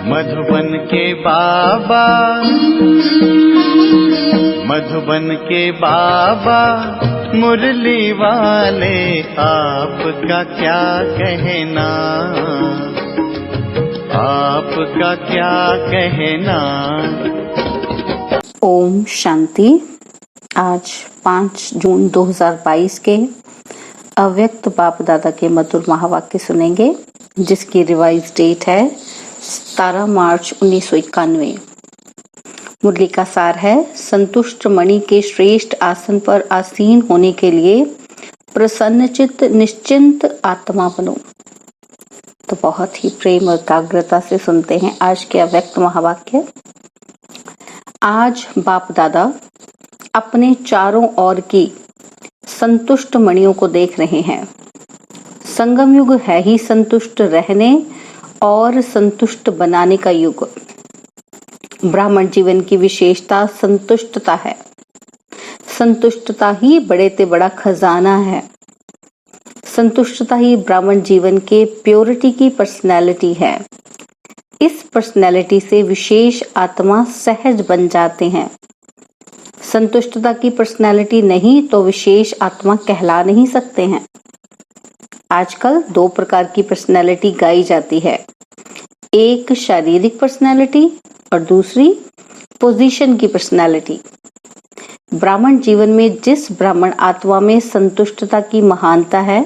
मधुबन के बाबा, मधुबन के बाबा मुरली वाले, आपका क्या कहना, आपका क्या कहना। ओम शांति। आज 5 जून 2022 के अव्यक्त बाप दादा के मधुर महावाक्य सुनेंगे, जिसकी रिवाइज डेट है 17 मार्च 1991। मुरली का सार है, संतुष्ट मणि के श्रेष्ठ आसन पर आसीन होने के लिए प्रसन्नचित्त निश्चिंत आत्मा बनो। तो बहुत ही प्रेम और एकाग्रता से सुनते हैं आज के अव्यक्त महावाक्य। आज बाप दादा अपने चारों ओर की संतुष्ट मणियों को देख रहे हैं। संगम युग है ही संतुष्ट रहने और संतुष्ट बनाने का युग। ब्राह्मण जीवन की विशेषता संतुष्टता है। संतुष्टता ही बड़े ते बड़ा खजाना है। संतुष्टता ही ब्राह्मण जीवन के प्योरिटी की पर्सनैलिटी है। इस पर्सनैलिटी से विशेष आत्मा सहज बन जाते हैं। संतुष्टता की पर्सनैलिटी नहीं तो विशेष आत्मा कहला नहीं सकते हैं। आजकल 2 प्रकार की पर्सनैलिटी गाई जाती है, एक शारीरिक पर्सनैलिटी और दूसरी पोजीशन की पर्सनैलिटी। ब्राह्मण जीवन में जिस ब्राह्मण आत्मा में संतुष्टता की महानता है,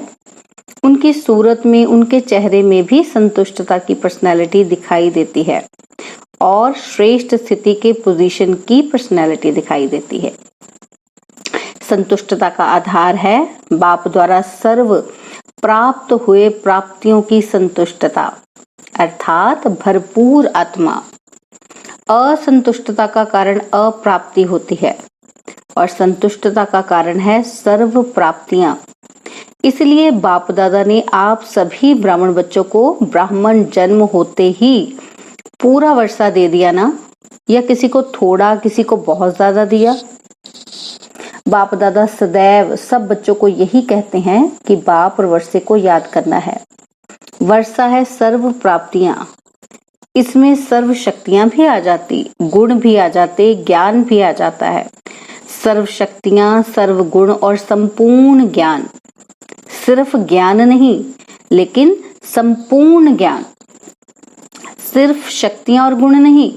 उनकी सूरत में, उनके चेहरे में भी संतुष्टता की पर्सनैलिटी दिखाई देती है और श्रेष्ठ स्थिति के पोजीशन की पर्सनैलिटी दिखाई देती है। संतुष्टता का आधार है बाप द्वारा सर्व प्राप्त हुए प्राप्तियों की संतुष्टता, अर्थात भरपूर आत्मा। असंतुष्टता का कारण अप्राप्ति होती है और संतुष्टता का कारण है सर्व प्राप्तियां। इसलिए बाप दादा ने आप सभी ब्राह्मण बच्चों को ब्राह्मण जन्म होते ही पूरा वर्षा दे दिया ना, या किसी को थोड़ा, किसी को बहुत ज्यादा दिया। बाप दादा सदैव सब बच्चों को यही कहते हैं कि बाप और वर्षे को याद करना है। वर्षा है सर्व प्राप्तियां, इसमें सर्व शक्तियां भी आ जाती, गुण भी आ जाते, ज्ञान भी आ जाता है। सर्व शक्तियां, सर्व गुण और संपूर्ण ज्ञान। सिर्फ ज्ञान नहीं, लेकिन संपूर्ण ज्ञान। सिर्फ शक्तियां और गुण नहीं,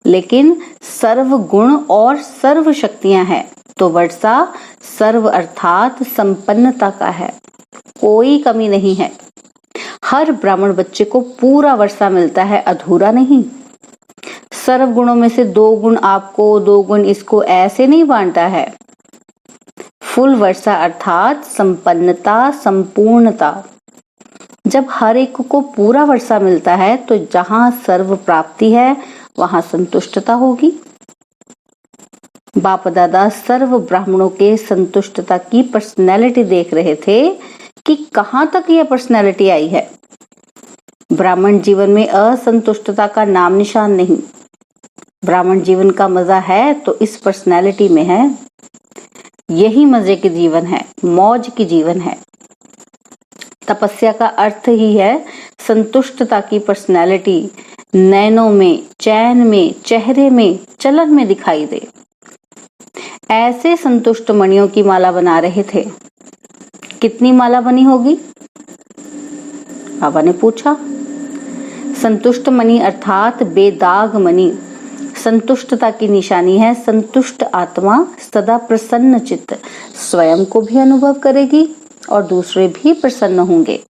लेकिन सर्व गुण और सर्व शक्तियां हैं। तो वर्षा सर्व अर्थात संपन्नता का है, कोई कमी नहीं है। हर ब्राह्मण बच्चे को पूरा वर्षा मिलता है, अधूरा नहीं। सर्व गुणों में से 2 गुण आपको, 2 गुण इसको, ऐसे नहीं बांटा है। फुल वर्षा अर्थात संपन्नता, संपूर्णता। जब हर एक को पूरा वर्षा मिलता है तो जहां सर्व प्राप्ति है वहां संतुष्टता होगी। बाप दादा सर्व ब्राह्मणों के संतुष्टता की पर्सनैलिटी देख रहे थे कि कहां तक यह पर्सनैलिटी आई है। ब्राह्मण जीवन में असंतुष्टता का नाम निशान नहीं। ब्राह्मण जीवन का मजा है तो इस पर्सनैलिटी में है। यही मजे के जीवन है, मौज की जीवन है। तपस्या का अर्थ ही है संतुष्टता की पर्सनैलिटी नैनों में, चैन में, चेहरे में, चलन में दिखाई दे। ऐसे संतुष्ट मणियों की माला बना रहे थे। कितनी माला बनी होगी? बाबा ने पूछा। संतुष्ट मणि अर्थात बेदाग मणि। संतुष्टता की निशानी है संतुष्ट आत्मा सदा प्रसन्न चित्त, स्वयं को भी अनुभव करेगी और दूसरे भी प्रसन्न होंगे।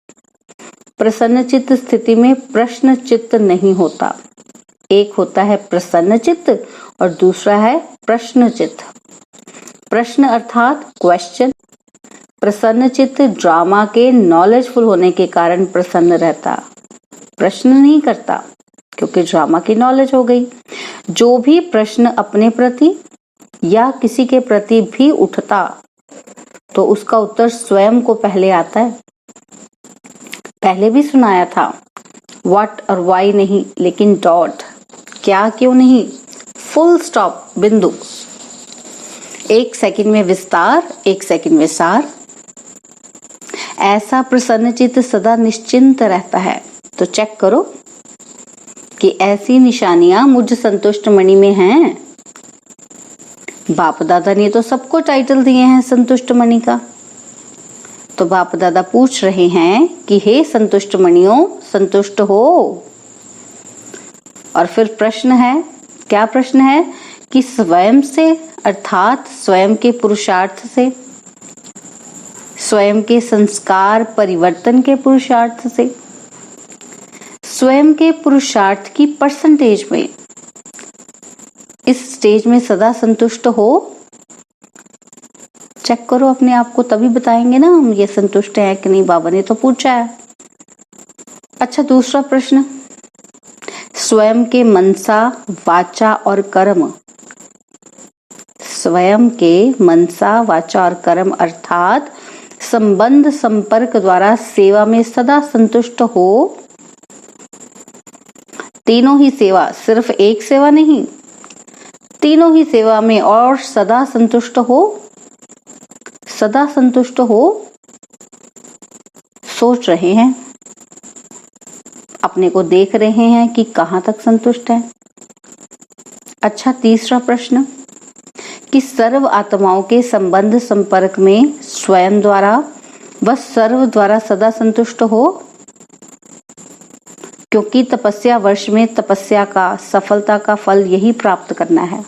प्रसन्न चित्त स्थिति में प्रश्न चित्त नहीं होता। एक होता है प्रसन्न चित्त और दूसरा है प्रश्न चित्त। प्रश्न अर्थात क्वेश्चन। प्रसन्न चित्त ड्रामा के नॉलेजफुल होने के कारण प्रसन्न रहता, प्रश्न नहीं करता, क्योंकि ड्रामा की नॉलेज हो गई। जो भी प्रश्न अपने प्रति या किसी के प्रति भी उठता तो उसका उत्तर स्वयं को पहले आता है। पहले भी सुनाया था, व्हाट और वाई नहीं, लेकिन डॉट, क्या क्यों नहीं, फुल स्टॉप, बिंदु। 1 सेकंड में विस्तार, 1 सेकंड में सार। ऐसा प्रसन्न चित्त सदा निश्चिंत रहता है। तो चेक करो, कि ऐसी निशानियां मुझ संतुष्ट मणि में हैं। बाप दादा ने तो सबको टाइटल दिए हैं संतुष्ट मणि का। तो बाप दादा पूछ रहे हैं कि हे संतुष्ट मणियों, संतुष्ट हो। और फिर प्रश्न है, क्या प्रश्न है कि स्वयं से, अर्थात स्वयं के पुरुषार्थ से, स्वयं के संस्कार परिवर्तन के पुरुषार्थ से, स्वयं के पुरुषार्थ की परसेंटेज में, इस स्टेज में सदा संतुष्ट हो। चेक करो अपने आप को, तभी बताएंगे ना हम ये संतुष्ट हैं कि नहीं। बाबा ने तो पूछा है। अच्छा, दूसरा प्रश्न, स्वयं के मनसा, वाचा और कर्म, स्वयं के मनसा, वाचा और कर्म अर्थात संबंध संपर्क द्वारा सेवा में सदा संतुष्ट हो। तीनों ही सेवा, सिर्फ एक सेवा नहीं, तीनों ही सेवा में और सदा संतुष्ट हो। सदा संतुष्ट हो, सोच रहे हैं, अपने को देख रहे हैं कि कहां तक संतुष्ट है। अच्छा, तीसरा प्रश्न कि सर्व आत्माओं के संबंध संपर्क में स्वयं द्वारा व सर्व द्वारा सदा संतुष्ट हो। क्योंकि तपस्या वर्ष में तपस्या का, सफलता का फल यही प्राप्त करना है।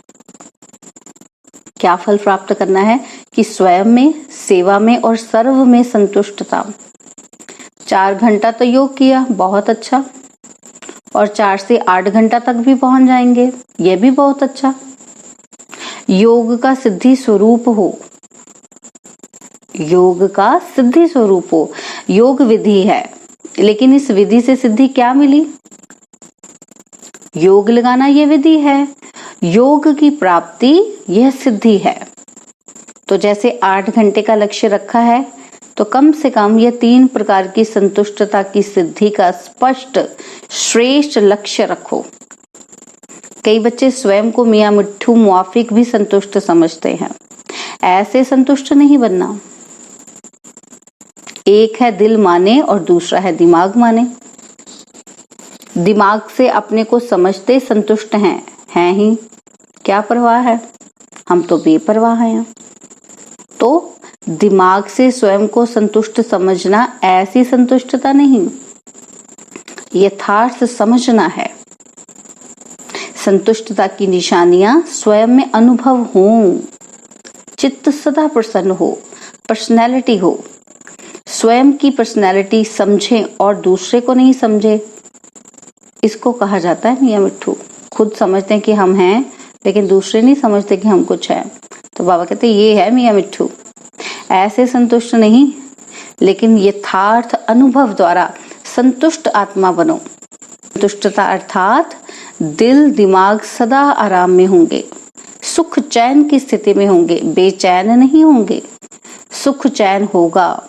क्या फल प्राप्त करना है कि स्वयं में, सेवा में और सर्व में संतुष्टता। 4 घंटा तो योग किया, बहुत अच्छा, और 4 से 8 घंटा तक भी पहुंच जाएंगे, यह भी बहुत अच्छा। योग का सिद्धि स्वरूप हो, योग का सिद्धि स्वरूप हो। योग विधि है, लेकिन इस विधि से सिद्धि क्या मिली? योग लगाना यह विधि है, योग की प्राप्ति यह सिद्धि है। तो जैसे 8 घंटे का लक्ष्य रखा है, तो कम से कम यह 3 प्रकार की संतुष्टता की सिद्धि का स्पष्ट श्रेष्ठ लक्ष्य रखो। कई बच्चे स्वयं को मियां मिट्ठू मुआफिक भी संतुष्ट समझते हैं। ऐसे संतुष्ट नहीं बनना। एक है दिल माने और दूसरा है दिमाग माने। दिमाग से अपने को समझते संतुष्ट हैं ही, क्या परवाह है, हम तो बेपरवाह हैं। तो दिमाग से स्वयं को संतुष्ट समझना ऐसी संतुष्टता नहीं, यथार्थ समझना है। संतुष्टता की निशानियां स्वयं में अनुभव हों, चित्त सदा प्रसन्न हो, पर्सनैलिटी हो, स्वयं की पर्सनैलिटी समझें और दूसरे को नहीं समझे, इसको कहा जाता है मियां मिट्ठू। खुद समझते हैं कि हम हैं, लेकिन दूसरे नहीं समझते कि हम कुछ हैं। तो बाबा कहते ये है मियां मिट्ठू। ऐसे संतुष्ट नहीं, लेकिन यथार्थ अनुभव द्वारा संतुष्ट आत्मा बनो। संतुष्टता अर्थात दिल दिमाग सदा आराम में होंगे, सुख चैन की स्थिति में होंगे, बेचैन नहीं होंगे, सुख चैन होगा।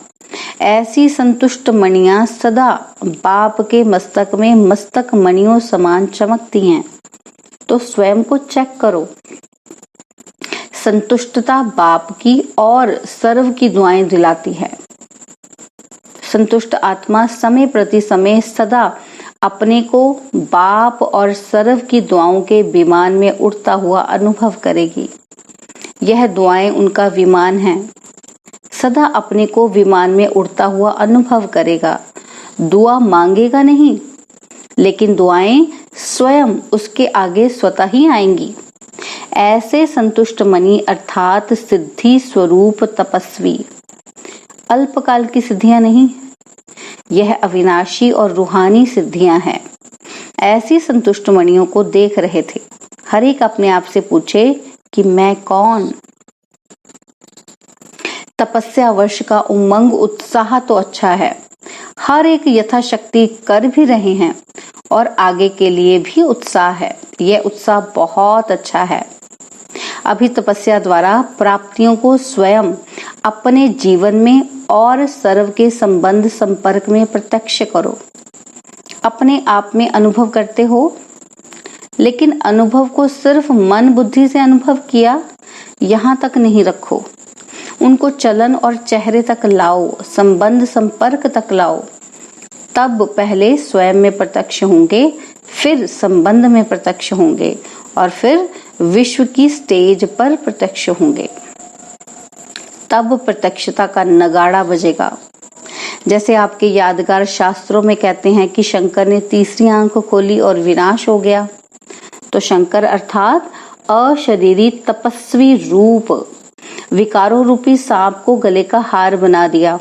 ऐसी संतुष्ट मणियां सदा बाप के मस्तक में मस्तक मणियों समान चमकती हैं। तो स्वयं को चेक करो। संतुष्टता बाप की और सर्व की दुआएं दिलाती है। संतुष्ट आत्मा समय प्रति समय सदा अपने को बाप और सर्व की दुआओं के विमान में उड़ता हुआ अनुभव करेगी। यह दुआएं उनका विमान है। सदा अपने को विमान में उड़ता हुआ अनुभव करेगा। दुआ मांगेगा नहीं, लेकिन दुआएं स्वयं उसके आगे स्वतः ही आएंगी। ऐसे संतुष्ट मणि अर्थात सिद्धि स्वरूप तपस्वी अल्पकाल की सिद्धियां नहीं, यह अविनाशी और रूहानी सिद्धियां हैं। ऐसी संतुष्ट मणियों को देख रहे थे। हर एक अपने आप से पूछे कि मैं कौन। तपस्या वर्ष का उमंग उत्साह तो अच्छा है, हर एक यथाशक्ति कर भी रहे हैं और आगे के लिए भी उत्साह है। यह उत्साह बहुत अच्छा है। अभी तपस्या द्वारा प्राप्तियों को स्वयं अपने जीवन में और सर्व के संबंध संपर्क में प्रत्यक्ष करो। अपने आप में अनुभव करते हो, लेकिन अनुभव को सिर्फ मन बुद्धि से अनुभव किया यहाँ तक नहीं रखो। उनको चलन और चेहरे तक लाओ, संबंध संपर्क तक लाओ। तब पहले स्वयं में प्रत्यक्ष होंगे, फिर संबंध में प्रत्यक्ष होंगे और फिर विश्व की स्टेज पर प्रत्यक्ष होंगे। तब प्रत्यक्षता का नगाड़ा बजेगा। जैसे आपके यादगार शास्त्रों में कहते हैं कि शंकर ने तीसरी आंख खोली और विनाश हो गया, तो शंकर अर्थात अशरीरी तपस्वी रूप विकारों रूपी सांप को गले का हार बना दिया।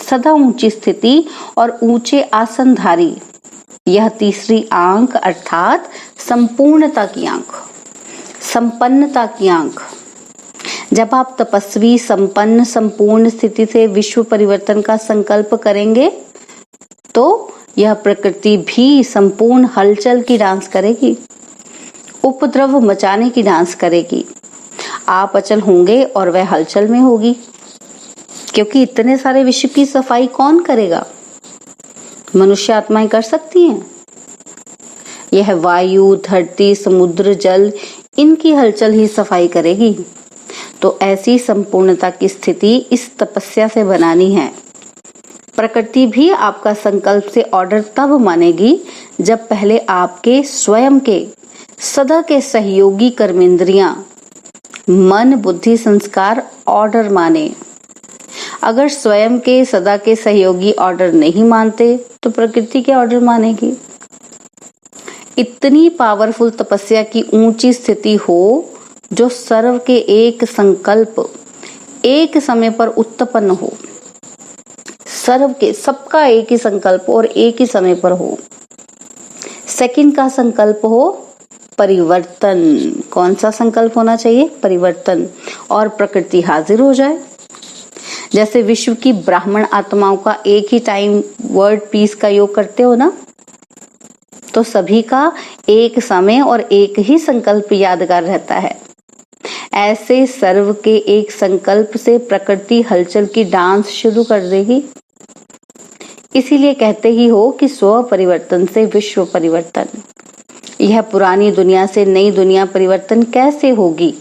सदा ऊंची स्थिति और ऊंचे आसनधारी यह तीसरी आंख अर्थात संपूर्णता की आंख, संपन्नता की आंख। जब आप तपस्वी, संपन्न, संपूर्ण स्थिति से विश्व परिवर्तन का संकल्प करेंगे तो यह प्रकृति भी संपूर्ण हलचल की डांस करेगी, उपद्रव मचाने की डांस करेगी। आप अचल होंगे और वह हलचल में होगी, क्योंकि इतने सारे विश्व की सफाई कौन करेगा? मनुष्य आत्माएं कर सकती हैं। यह वायु, धरती, समुद्र, जल, इनकी हलचल ही सफाई करेगी। तो ऐसी संपूर्णता की स्थिति इस तपस्या से बनानी है। प्रकृति भी आपका संकल्प से ऑर्डर तब मानेगी जब पहले आपके स्वयं के सदा के सहयोगी कर्मेंद्रियां, मन, बुद्धि, संस्कार ऑर्डर माने। अगर स्वयं के सदा के सहयोगी ऑर्डर नहीं मानते तो प्रकृति के ऑर्डर मानेगी। इतनी पावरफुल तपस्या की ऊंची स्थिति हो जो सर्व के एक संकल्प एक समय पर उत्पन्न हो, सर्व के सबका एक ही संकल्प और एक ही समय पर हो। सेकंड का संकल्प हो परिवर्तन। कौन सा संकल्प होना चाहिए? परिवर्तन। और प्रकृति हाजिर हो जाए। जैसे विश्व की ब्राह्मण आत्माओं का एक ही टाइम वर्ड पीस का योग करते हो ना, तो सभी का एक समय और एक ही संकल्प यादगार रहता है। ऐसे सर्व के एक संकल्प से प्रकृति हलचल की डांस शुरू कर देगी। इसीलिए कहते ही हो कि स्व परिवर्तन से विश्व परिवर्तन। यह पुरानी दुनिया से नई दुनिया परिवर्तन कैसे होगी?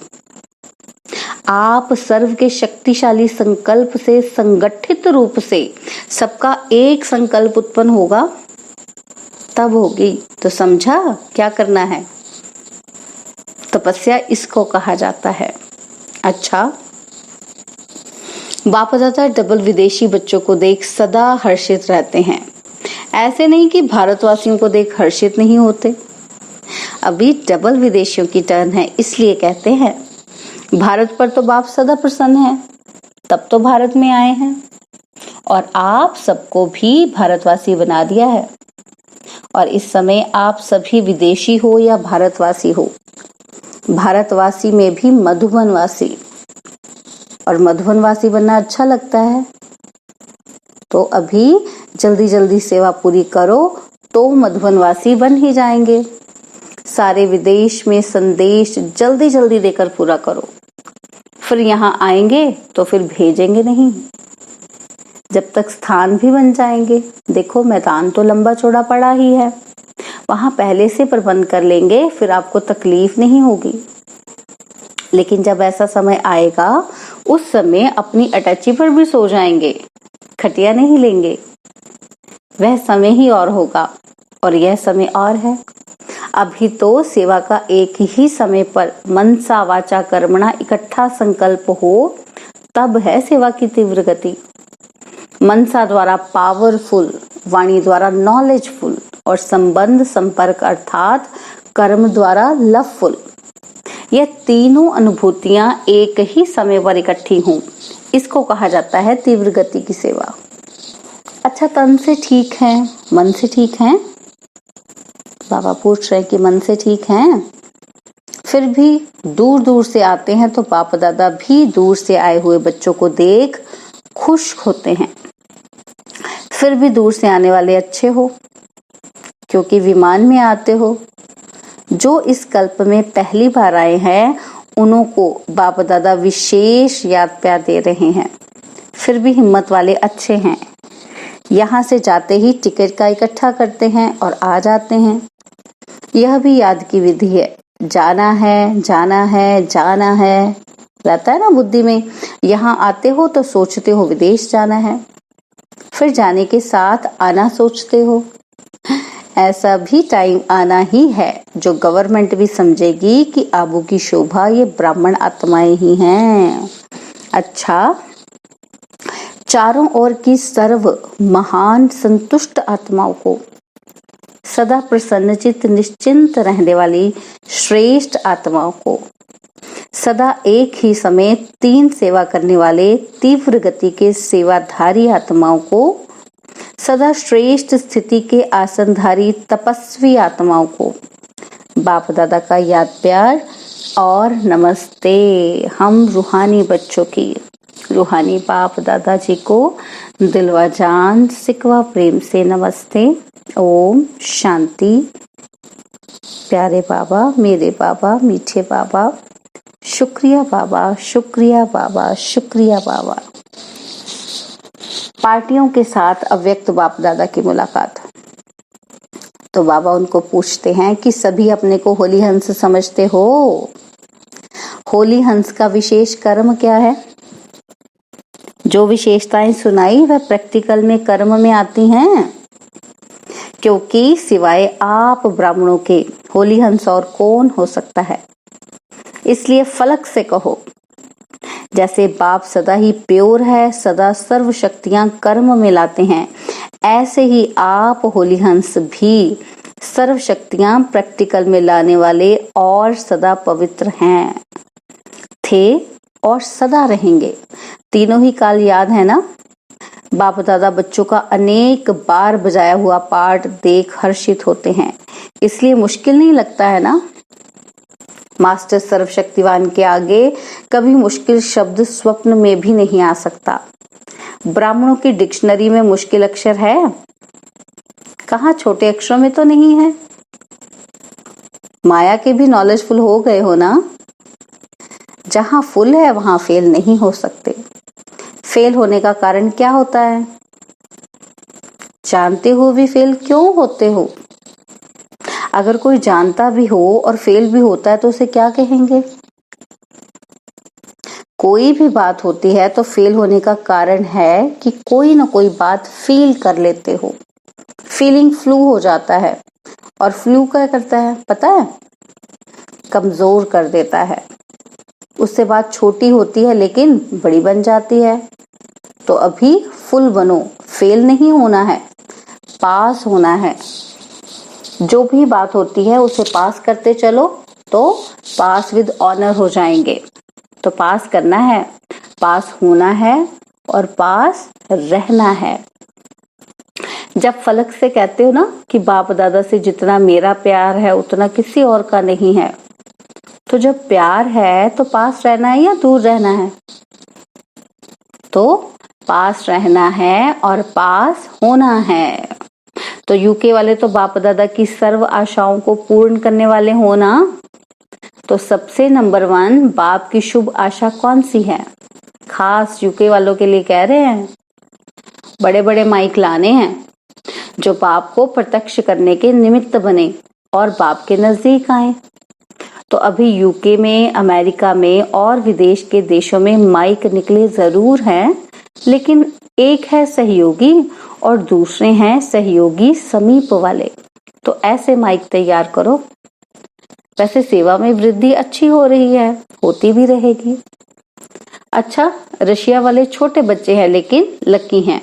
आप सर्व के शक्तिशाली संकल्प से संगठित रूप से सबका एक संकल्प उत्पन्न होगा, तब होगी। तो समझा क्या करना है? तपस्या इसको कहा जाता है। अच्छा, बाप दादा डबल विदेशी बच्चों को देख सदा हर्षित रहते हैं। ऐसे नहीं कि भारतवासियों को देख हर्षित नहीं होते। अभी डबल विदेशियों की टर्न है, इसलिए कहते हैं। भारत पर तो बाप सदा प्रसन्न है, तब तो भारत में आए हैं और आप सबको भी भारतवासी बना दिया है। और इस समय आप सभी विदेशी हो या भारतवासी हो, भारतवासी में भी मधुबनवासी, और मधुबनवासी बनना अच्छा लगता है। तो अभी जल्दी जल्दी सेवा पूरी करो तो मधुबनवासी बन ही जाएंगे। सारे विदेश में संदेश जल्दी जल्दी देकर पूरा करो, फिर यहाँ आएंगे तो फिर भेजेंगे नहीं, जब तक स्थान भी बन जाएंगे। देखो मैदान तो लंबा चौड़ा पड़ा ही है, वहां पहले से प्रबंध कर लेंगे, फिर आपको तकलीफ नहीं होगी। लेकिन जब ऐसा समय आएगा उस समय अपनी अटैची पर भी सो जाएंगे, खटिया नहीं लेंगे। वह समय ही और होगा और यह समय और है। अभी तो सेवा का एक ही समय पर मनसा वाचा कर्मणा इकट्ठा संकल्प हो, तब है सेवा की तीव्र गति। मनसा द्वारा पावरफुल, वाणी द्वारा नॉलेजफुल और संबंध संपर्क अर्थात कर्म द्वारा लवफुल। यह तीनों अनुभूतियां एक ही समय पर इकट्ठी हों, इसको कहा जाता है तीव्र गति की सेवा। अच्छा, तन से ठीक है, मन से ठीक है? बाबा पूछ रहे कि मन से ठीक हैं? फिर भी दूर दूर से आते हैं तो बाप दादा भी दूर से आए हुए बच्चों को देख खुश होते हैं। फिर भी दूर से आने वाले अच्छे हो, क्योंकि विमान में आते हो। जो इस कल्प में पहली बार आए हैं उन्हों को बाप दादा विशेष याद प्यार दे रहे हैं। फिर भी हिम्मत वाले अच्छे हैं। यहाँ से जाते ही टिकट का इकट्ठा करते हैं और आ जाते हैं। यह भी याद की विधि है, जाना है जाना है जाना है, रहता है ना बुद्धि में। यहाँ आते हो तो सोचते हो विदेश जाना है, फिर जाने के साथ आना सोचते हो। ऐसा भी टाइम आना ही है जो गवर्नमेंट भी समझेगी कि आबू की शोभा ये ब्राह्मण आत्माएं ही हैं। अच्छा, चारों ओर की सर्व महान संतुष्ट आत्माओं को, सदा प्रसन्नचित निश्चिंत रहने वाली श्रेष्ठ आत्माओं को, सदा एक ही समय 3 सेवा करने वाले तीव्र गति के सेवाधारी आत्माओं को, सदा श्रेष्ठ स्थिति के आसनधारी तपस्वी आत्माओं को बाप दादा का याद प्यार और नमस्ते। हम रूहानी बच्चों की रूहानी बाप दादा जी को दिलवा जान सिकवा प्रेम से नमस्ते। ओम शांति। प्यारे बाबा, मेरे बाबा, मीठे बाबा, शुक्रिया बाबा, शुक्रिया बाबा, शुक्रिया बाबा। पार्टियों के साथ अव्यक्त बाप दादा की मुलाकात। तो बाबा उनको पूछते हैं कि सभी अपने को होली हंस समझते हो? होली हंस का विशेष कर्म क्या है? जो विशेषताएं सुनाई वह प्रैक्टिकल में कर्म में आती हैं, क्योंकि सिवाय आप ब्राह्मणों के होली हंस और कौन हो सकता है। इसलिए फलक से कहो, जैसे बाप सदा ही प्योर है, सदा सर्व शक्तियां कर्म में लाते हैं, ऐसे ही आप होली हंस भी सर्व शक्तियां प्रैक्टिकल में लाने वाले और सदा पवित्र हैं, थे और सदा रहेंगे। तीनों ही काल याद है ना? बाप दादा बच्चों का अनेक बार बजाया हुआ पाठ देख हर्षित होते हैं, इसलिए मुश्किल नहीं लगता है ना? मास्टर सर्वशक्तिवान के आगे कभी मुश्किल शब्द स्वप्न में भी नहीं आ सकता। ब्राह्मणों की डिक्शनरी में मुश्किल अक्षर है? कहाँ, छोटे अक्षरों में तो नहीं है। माया के भी नॉलेजफुल हो गए हो ना? जहां फुल है वहां फेल नहीं हो सकते। फेल होने का कारण क्या होता है? जानते हो भी फेल क्यों होते हो? अगर कोई जानता भी हो और फेल भी होता है तो उसे क्या कहेंगे? कोई भी बात होती है तो फेल होने का कारण है कि कोई ना कोई बात फील कर लेते हो। फीलिंग फ्लू हो जाता है, और फ्लू क्या करता है पता है? कमजोर कर देता है। उससे बात छोटी होती है लेकिन बड़ी बन जाती है। तो अभी फुल बनो, फेल नहीं होना है, पास होना है। जो भी बात होती है उसे पास करते चलो तो पास विद ऑनर हो जाएंगे। तो पास करना है, पास होना है और पास रहना है। जब फलक से कहते हो ना कि बाप दादा से जितना मेरा प्यार है उतना किसी और का नहीं है, तो जब प्यार है तो पास रहना है या दूर रहना है? तो पास रहना है और पास होना है। तो यूके वाले तो बाप दादा की सर्व आशाओं को पूर्ण करने वाले हो ना? तो सबसे नंबर 1 बाप की शुभ आशा कौन सी है? खास यूके वालों के लिए कह रहे हैं। बड़े बड़े माइक लाने हैं जो बाप को प्रत्यक्ष करने के निमित्त बने और बाप के नजदीक आए। तो अभी यूके में, अमेरिका में और विदेश के देशों में माइक निकले जरूर हैं, लेकिन एक है सहयोगी और दूसरे हैं सहयोगी समीप वाले। तो ऐसे माइक तैयार करो। वैसे सेवा में वृद्धि अच्छी हो रही है, होती भी रहेगी। अच्छा, रशिया वाले छोटे बच्चे हैं लेकिन लकी हैं।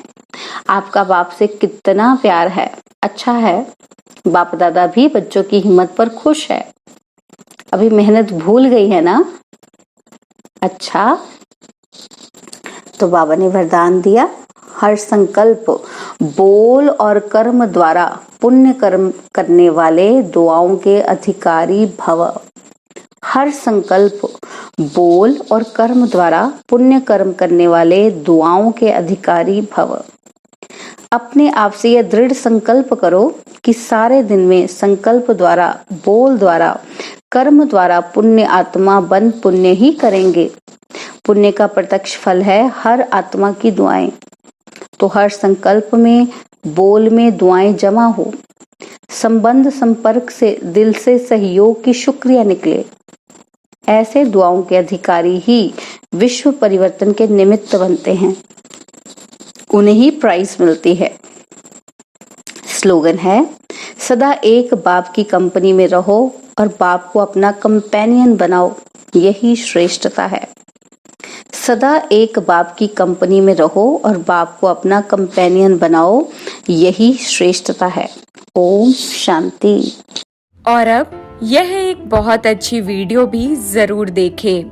आपका बाप से कितना प्यार है, अच्छा है। बाप दादा भी बच्चों की हिम्मत पर खुश है। अभी मेहनत भूल गई है ना? अच्छा, तो बाबा ने वरदान दिया, हर संकल्प बोल और कर्म द्वारा पुण्य कर्म करने वाले दुआओं के अधिकारी भव। हर संकल्प बोल और कर्म द्वारा पुण्य कर्म करने वाले दुआओं के अधिकारी भव। अपने आप से यह दृढ़ संकल्प करो कि सारे दिन में संकल्प द्वारा, बोल द्वारा, कर्म द्वारा पुण्य आत्मा बन पुण्य ही करेंगे। पुण्य का प्रत्यक्ष फल है हर आत्मा की दुआएं। तो हर संकल्प में, बोल में दुआएं जमा हो। संबंध संपर्क से दिल से सहयोग की शुक्रिया निकले। ऐसे दुआओं के अधिकारी ही विश्व परिवर्तन के निमित्त बनते हैं, उन्हें ही प्राइज मिलती है। स्लोगन है, सदा एक बाप की कंपनी में रहो और बाप को अपना कंपेनियन बनाओ, यही श्रेष्ठता है। सदा एक बाप की कंपनी में रहो और बाप को अपना कंपेनियन बनाओ, यही श्रेष्ठता है। ओम शांति। और अब यह एक बहुत अच्छी वीडियो भी जरूर देखें।